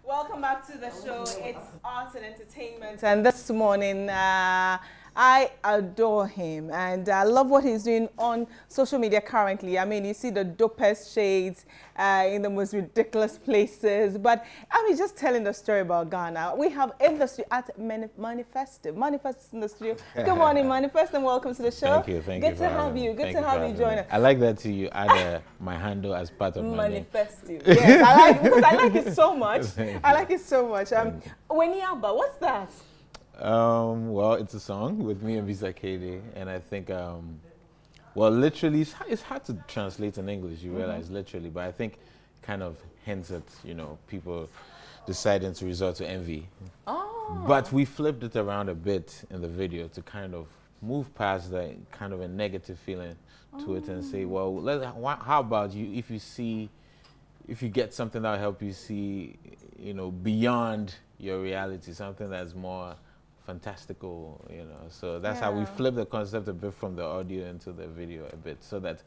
Welcome back to the show. It's art and entertainment, and this morning I adore him, and I love what he's doing on social media currently. I mean, you see the dopest shades in the most ridiculous places, but I mean, just telling the story about Ghana. We have in the studio at Manifest in the studio. Good morning, Manifest, and welcome to the show. Thank you. Good to have you. Good to have you join us. I like that you add my handle as part of my name. Manifestive. Yes, because I like it so much. I like it so much. Weniaba, what's that? Well, it's a song with me and Visa KD, and I think, well, literally, it's hard to translate in English, you realize, literally, but I think kind of hints at, people deciding to resort to envy. Oh. But we flipped it around a bit in the video to kind of move past that kind of a negative feeling to it and say, well, how about you, if you get something that'll help you see, beyond your reality, something that's more fantastical, So that's how we flip the concept a bit from the audio into the video a bit, so that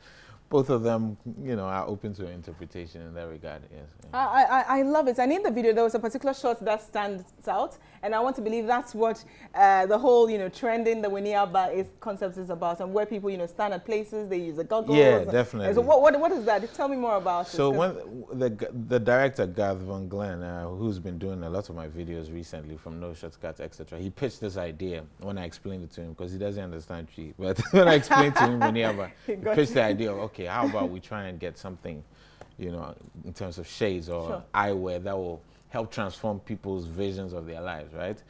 both of them, are open to interpretation in that regard. Yes. Yeah. I love it. And in the video, there was a particular shot that stands out, and I want to believe that's what the whole, trending the Weniaba concept is about, and where people, stand at places, they use the goggles. Yeah, definitely. So what is that? Tell me more about it. So when the director, Garth Van Glen, who's been doing a lot of my videos recently, from No Shortcuts, etc., he pitched this idea when I explained it to him, because he doesn't understand tree. But when I explained to him Weniaba, he pitched the idea of, okay, how about we try and get something, in terms of shades or eyewear that will help transform people's visions of their lives, right?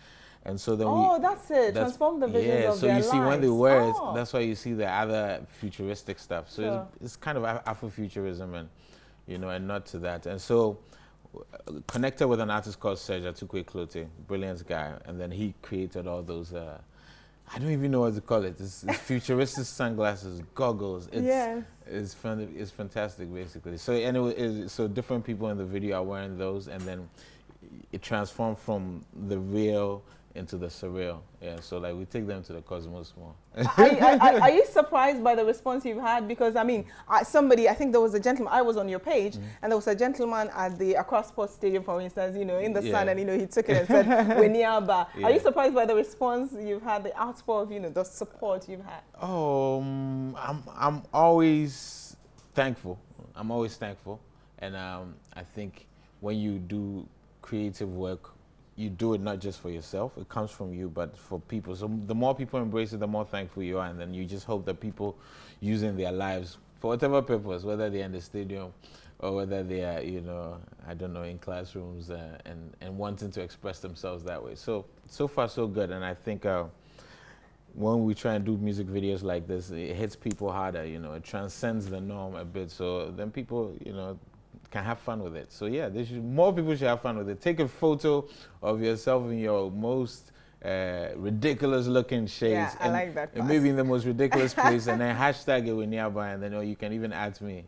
And so then that's it. Transform the visions of their lives. Yeah, so you see when they wear it, that's why you see the other futuristic stuff. So it's kind of Afrofuturism and, and not to that. And so connected with an artist called Serge Atukwe-Clote, brilliant guy. And then he created all those, I don't even know what to call it. It's futuristic sunglasses, goggles. It's fantastic, basically. So anyway, so different people in the video are wearing those, and then it transformed from the real into the surreal. Yeah, so like we take them to the cosmos more. Are you surprised by the response you've had? Because I mean, I think there was a gentleman, I was on your page, and there was a gentleman at the Accra Sports Stadium, for instance, in the sun, and he took it and said, Weniaba. Are you surprised by the response you've had, the outpour of, the support you've had? Oh, I'm always thankful. I'm always thankful. And I think when you do creative work, you do it not just for yourself, it comes from you, but for people. So the more people embrace it, the more thankful you are, and then you just hope that people using their lives for whatever purpose, whether they're in the stadium or whether they are, I don't know, in classrooms and wanting to express themselves that way. So far so good, and I think when we try and do music videos like this, it hits people harder, it transcends the norm a bit, so then people, can have fun with it. So yeah, more people should have fun with it. Take a photo of yourself in your most ridiculous looking shades. Yeah, I like that. And maybe in the most ridiculous place, and then hashtag it with nearby, and then you can even add me.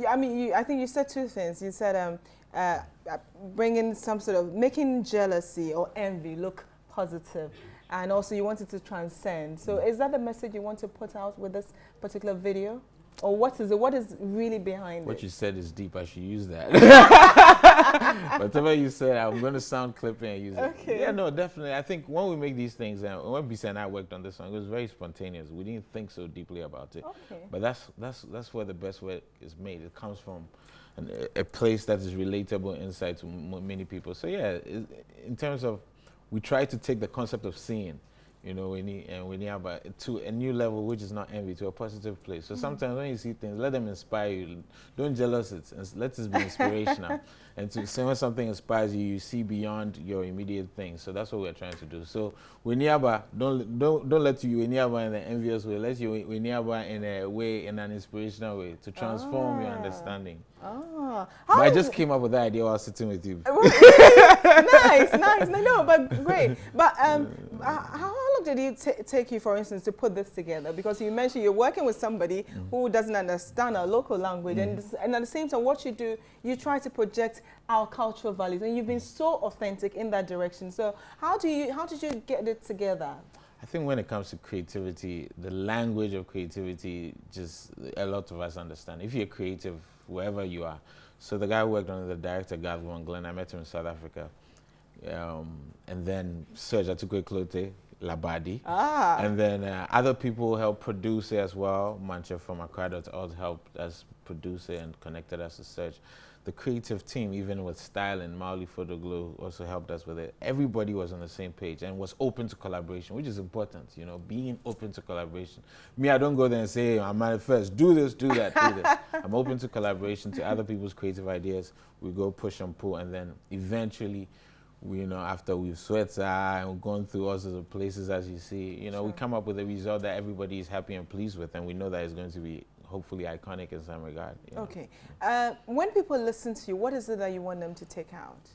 I mean, I think you said two things. You said bringing some sort of making jealousy or envy look positive, and also you wanted to transcend. So is that the message you want to put out with this particular video? Or what is it? What is really behind it? What you said is deep. I should use that. Whatever you said, I'm going to sound clippy and use it. Okay. Yeah, no, definitely. I think when we make these things, and when Bisa and I worked on this song, it was very spontaneous. We didn't think so deeply about it. Okay. But that's where the best work is made. It comes from a place that is relatable inside to many people. So yeah, in terms of, we try to take the concept of seeing, we need to a new level, which is not envy, to a positive place. So sometimes when you see things, let them inspire you. Don't jealous it, and let it be inspirational. And when something inspires you, you see beyond your immediate things. So that's what we're trying to do. So Weniaba, don't let you Weniaba in an envious way. Let you Weniaba in a way, in an inspirational way, to transform your understanding. But I just came up with that idea while sitting with you. Nice. No, but great. But how long did it take you, for instance, to put this together? Because you mentioned you're working with somebody who doesn't understand our local language, and at the same time, what you do, you try to project our cultural values, and you've been so authentic in that direction. So how did you get it together? I think when it comes to creativity, the language of creativity, just a lot of us understand. If you're creative, wherever you are, So the guy who worked on it, the director, Gavin Glenn, I met him in South Africa. And then Serge Atukwe Labadi. And then other people helped produce it as well. Mancha from Accra.org helped us produce it and connected us to Serge. The creative team, even with style and Mauli Photoglow, also helped us with it. Everybody was on the same page and was open to collaboration, which is important, you know, being open to collaboration. Me, I don't go there and say, hey, I manifest, do this, do that, do this. I'm open to collaboration, to other people's creative ideas. We go push and pull, and then eventually, you know, after we've sweat and we've gone through all sorts of places, as you see, you know, we come up with a result that everybody is happy and pleased with, and we know that it's going to be hopefully iconic in some regard. Okay. When people listen to you, what is it that you want them to take out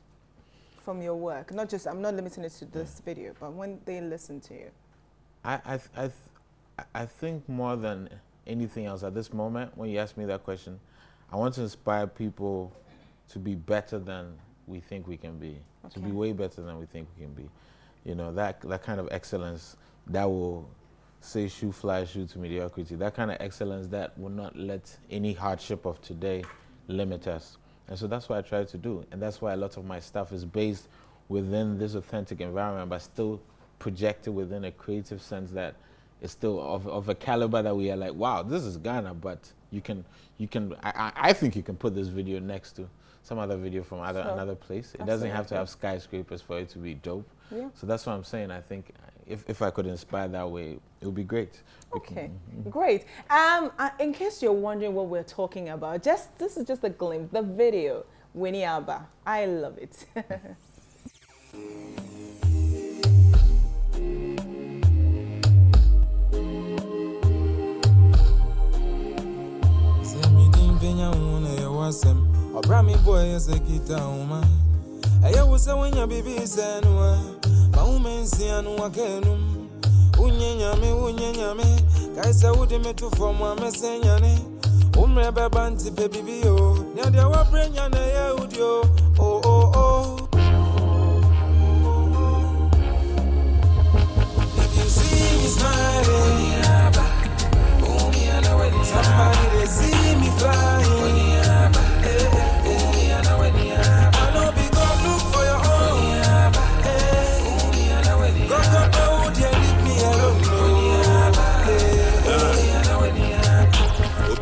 from your work? Not just, I'm not limiting it to this video, but when they listen to you. I think more than anything else at this moment, when you ask me that question, I want to inspire people to be better than we think we can be, to be way better than we think we can be. You know, that kind of excellence that will say shoe fly, shoe to mediocrity, that kind of excellence that will not let any hardship of today limit us. And so that's what I try to do. And that's why a lot of my stuff is based within this authentic environment, but still projected within a creative sense that is still of a caliber that we are like, wow, this is Ghana, but I think you can put this video next to some other video from another place. It doesn't have to have skyscrapers for it to be dope. Yeah. So that's what I'm saying. I think if I could inspire that way, it would be great. Okay, great. In case you're wondering what we're talking about, this is just a glimpse, the video, Winnie Alba. I love it. Brami boy is a guitar woman. I was a when your baby is anua. Baumen see anua kenum. Unyanyame. Kaisa would me to form a messenyane. Umre babanti baby yo. Nadia wa brenya na yaudio. Oh oh oh. If you see me smiling, somebody they see me flying.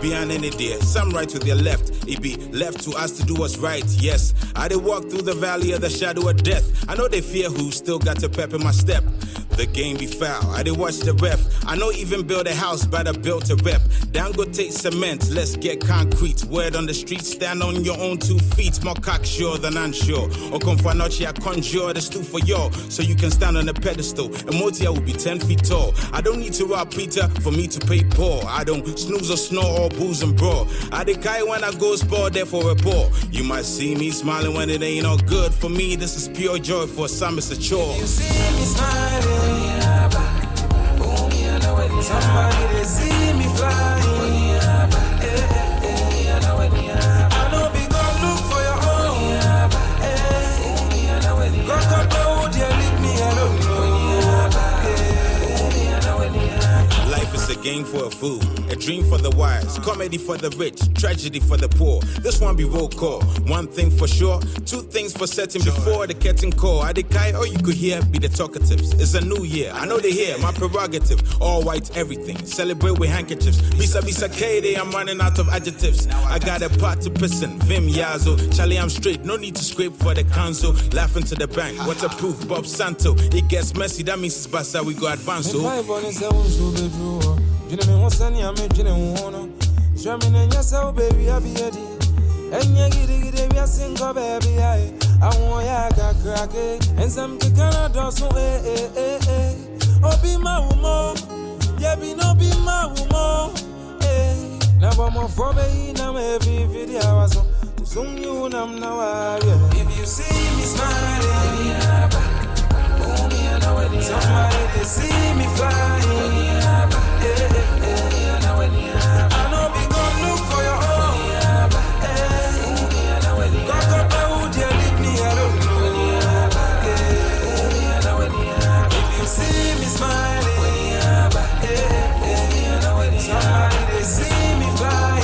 Beyond any day, some right to their left. It be left to us to do what's right. Yes, I did walk through the valley of the shadow of death. I know they fear who still got a pep in my step. The game be foul. I did watch the ref. I know even build a house, but I built a rep. Dangote cement, let's get concrete. Word on the street, stand on your own 2 feet. More cocksure than unsure. Or confanochi, I conjure the stool for y'all, so you can stand on a pedestal. And Motia will be 10 feet tall. I don't need to rob Peter for me to pay Paul. I don't snooze or snore or booze and brawl. I decay when I go sport, therefore report. You might see me smiling when it ain't all good. For me, this is pure joy. For some, it's a chore. You see me smiling. Somebody they see me flying. I know be gonna look for your own. Go, dear, leave me alone. Life is a game for a fool, a dream for the wise, comedy for the rich, tragedy for the poor. This one be roll call. One thing for sure, 2 things for certain before the curtain call. I decay, all you could hear be the talkatives. It's a new year, I know they hear my prerogative. All white everything, celebrate with handkerchiefs. Bisa Katie, I'm running out of adjectives. I got a part to pissin', Vim Yazo. Charlie, I'm straight, no need to scrape for the council. Laughing to the bank, waterproof, Bob Santo. It gets messy, that means it's basta, we go advance. So you know me what's any I'm making one. Jamming in yourself, baby, I'll be ready. And you get we are single, baby. I want ya crack it. And some Canada, so oh, be my woman. Yeah, be no be my woman. Now I'm for me, now every video I was on. Soon you now, if you see me smiling, somebody they see me flying. I know be gonna look for your own. Go, dear, leave me alone. If you see me smiling, somebody they see me flying.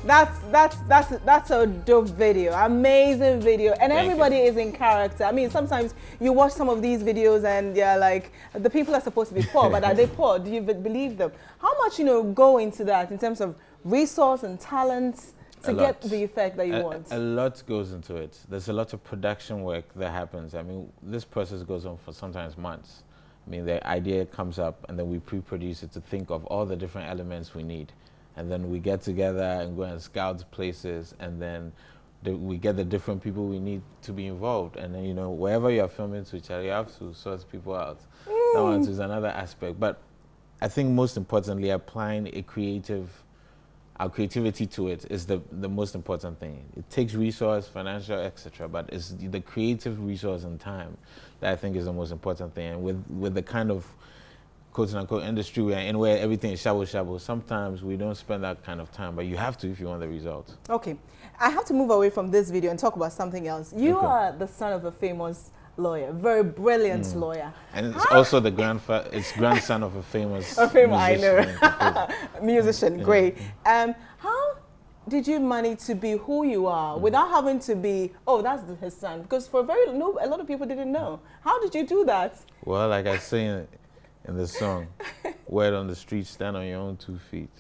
That's a dope video, amazing video, and everybody is in character. I mean, sometimes you watch some of these videos and you're like, the people are supposed to be poor, but are they poor? Do you believe them? How much go into that in terms of resource and talent to get the effect that you want? A lot goes into it. There's a lot of production work that happens. I mean, this process goes on for sometimes months. I mean, the idea comes up and then we pre-produce it to think of all the different elements we need. And then we get together and go and scout places, and then we get the different people we need to be involved. And then, wherever you're filming to each other, you have to sort people out. That one is another aspect. But I think most importantly, applying our creativity to it is the most important thing. It takes resource, financial, etc., but it's the creative resource and time that I think is the most important thing. And with the kind of quote-unquote industry we are in, where everything is shabu, sometimes we don't spend that kind of time, but you have to if you want the results. Okay, I have to move away from this video and talk about something else. You are the son of a famous lawyer, very brilliant lawyer. And it's also the grandson of a famous musician. I know. Musician, great. How did you manage to be who you are without having to be, that's his son? Because a lot of people didn't know. How did you do that? Well, like I say in the song, word on the street, stand on your own 2 feet.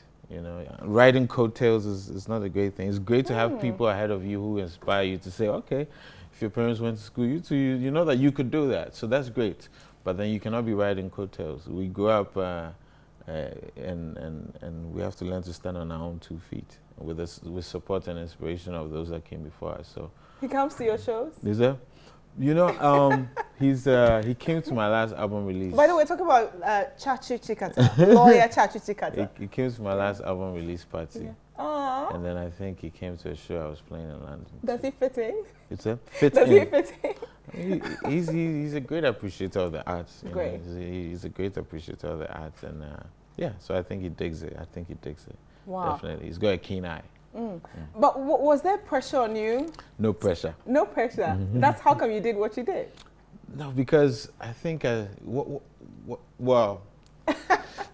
Riding coattails is not a great thing. It's great to have people ahead of you who inspire you to say, okay, if your parents went to school, you know that you could do that. So that's great. But then you cannot be riding coattails. We grew up and we have to learn to stand on our own 2 feet with support and inspiration of those that came before us. So he comes to your shows? Is there? He came to my last album release. By the way, talk about Chachu Chikata, lawyer Chachu Chikata. He came to my last album release party. Yeah. And then I think he came to a show I was playing in London. Does he fit in? It's a fit Does in. he fit in? He's a great appreciator of the arts. Great. He's a great appreciator of the arts, and so I think he digs it. Wow. Definitely. He's got a keen eye. But was there pressure on you? No pressure. No pressure. That's how come you did what you did? No, because I think well,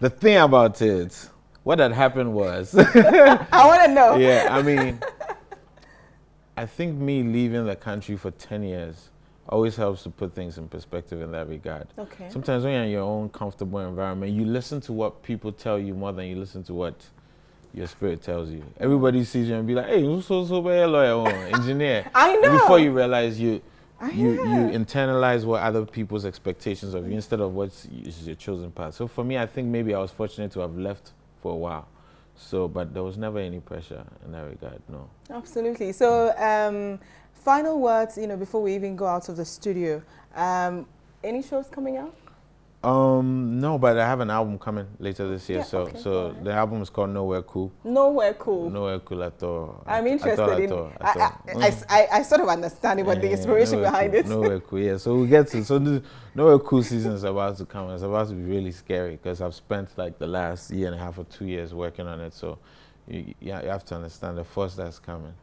the thing about it, what had happened was I want to know. Yeah, I mean, I think me leaving the country for 10 years always helps to put things in perspective in that regard. Okay. Sometimes when you're in your own comfortable environment, you listen to what people tell you more than you listen to what your spirit tells you. Everybody sees you and be like, hey, who's so lawyer or engineer? I know. And before you realize you internalize what other people's expectations of you instead of what's your chosen path. So for me, I think maybe I was fortunate to have left for a while. So, but there was never any pressure in that regard, no. Absolutely. So, final words, before we even go out of the studio. Any shows coming out? No, but I have an album coming later this year. Yeah, so the album is called Nowhere Cool. Nowhere Cool. Nowhere Cool at all. I'm interested in. I sort of understand it, but the inspiration behind it. Nowhere Cool. Yeah. So we get to. So the Nowhere Cool season is about to come. It's about to be really scary because I've spent like the last year and a half or 2 years working on it. So you have to understand the force that's coming.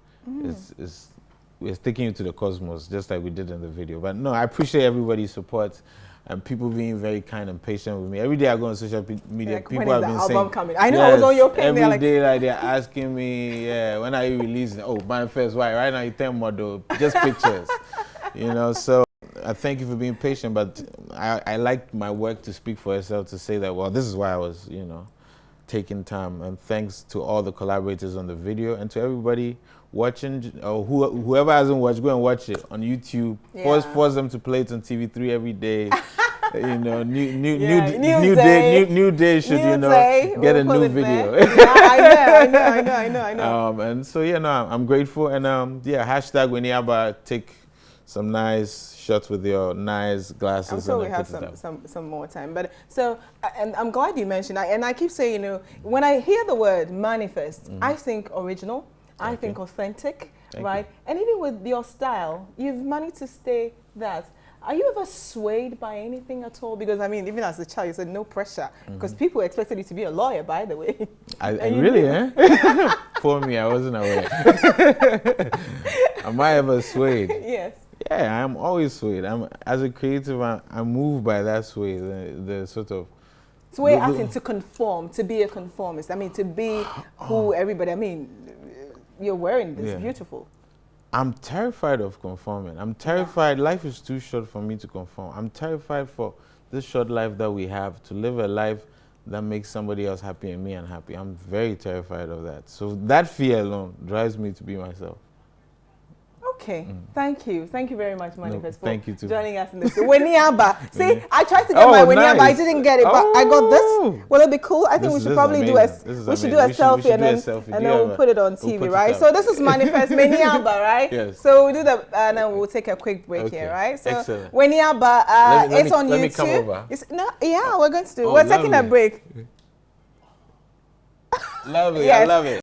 We're taking you to the cosmos just like we did in the video. But no, I appreciate everybody's support. And people being very kind and patient with me. Every day I go on social media, people have been saying, coming? I know, I was on your page. Every day they're asking me, when are you releasing? Oh, Manifest, why? Right now you tell model, just pictures. So I thank you for being patient, but I like my work to speak for itself, to say that, well, this is why I was, taking time. And thanks to all the collaborators on the video and to everybody watching, or whoever hasn't watched, go and watch it on YouTube. Yeah. Force them to play it on TV3 every day. Newday should get a new video. I know. And so I'm grateful, and hashtag Weniaba, take some nice shots with your nice glasses. I'm sure we have some more time. But so, and I'm glad you mentioned, and I keep saying, when I hear the word manifest, I think original, I think authentic, right? And even with your style, you've managed to stay that. Are you ever swayed by anything at all? Because I mean, even as a child, you said no pressure, because people expected you to be a lawyer, by the way. I really, For me, I wasn't aware. Am I ever swayed? Yes. Yeah, I'm always swayed. As a creative, I'm moved by that sway, the sort of... Sway as in to conform, to be a conformist. I mean, to be who everybody, you're wearing this. Beautiful. I'm terrified of conforming. I'm terrified. Life is too short for me to conform. I'm terrified for this short life that we have to live a life that makes somebody else happy and me unhappy. I'm very terrified of that. So that fear alone drives me to be myself. Okay, thank you very much, Manifest, for thank you too. joining us in this. Weniaba. See, I tried to get my Weniaba, I didn't get it, but I got this. Will it be cool? I think we should probably do a selfie and then we'll put it on TV, right? So this is Manifest Weniaba, right? Yes. So we do that, and then we'll take a quick break here, right? So Weniaba, it's on YouTube. Let me come over. Yeah, we're going to do. We're taking a break. Lovely, I love it.